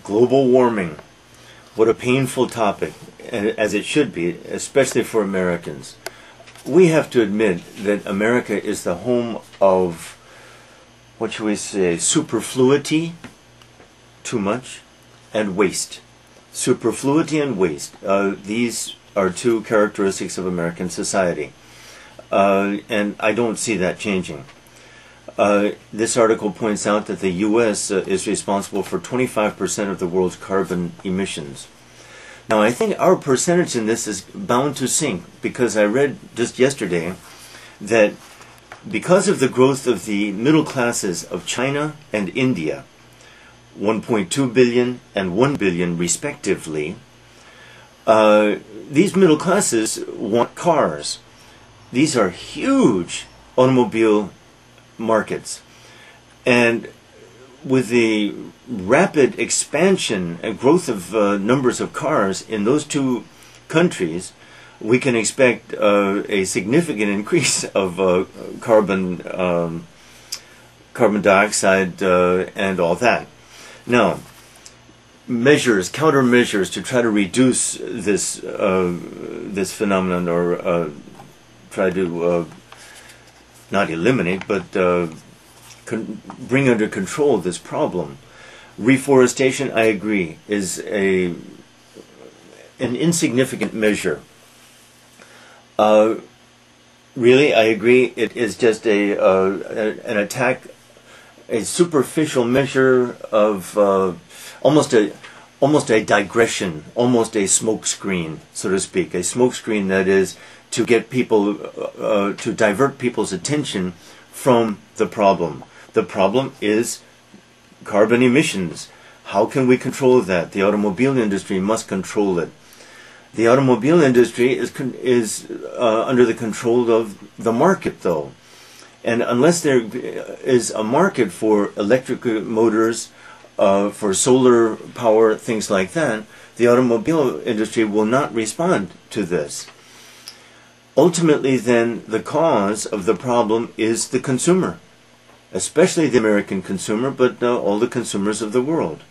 Global warming. What a painful topic, as it should be, especially for Americans. We have to admit that America is the home of, what should we say, superfluity, too much, and waste. Superfluity and waste. These are two characteristics of American society. And I don't see that changing. This article points out that the U.S. Is responsible for 25% of the world's carbon emissions. Now, I think our percentage in this is bound to sink, because I read just yesterday that because of the growth of the middle classes of China and India, 1.2 billion and 1 billion respectively, these middle classes want cars. These are huge automobile markets. And with the rapid expansion and growth of numbers of cars in those two countries, we can expect a significant increase of carbon dioxide and all that. Now, countermeasures to try to reduce this this phenomenon, or try to not eliminate, but bring under control this problem. Reforestation, I agree, is an insignificant measure. Really, I agree. It is just an attack, a superficial measure of almost a digression, almost a smokescreen, so to speak. A smokescreen that is to get people, to divert people's attention from the problem. The problem is carbon emissions. How can we control that? The automobile industry must control it. The automobile industry is under the control of the market, though. And unless there is a market for electric motors, for solar power, things like that, the automobile industry will not respond to this. Ultimately, then, the cause of the problem is the consumer, especially the American consumer, but all the consumers of the world.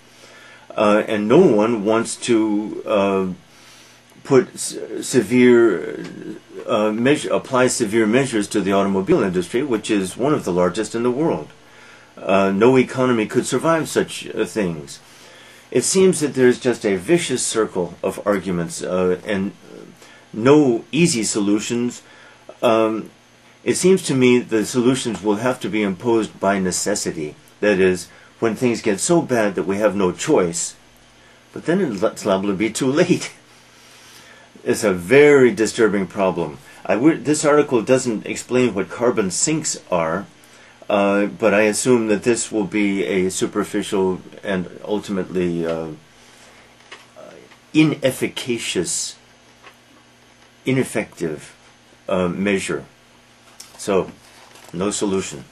And no one wants to apply severe measures to the automobile industry, which is one of the largest in the world. No economy could survive such things. It seems that there's just a vicious circle of arguments and no easy solutions. It seems to me the solutions will have to be imposed by necessity. That is, when things get so bad that we have no choice. But then it's liable to be too late. It's a very disturbing problem. This article doesn't explain what carbon sinks are, but I assume that this will be a superficial and ultimately ineffective measure. So, no solution.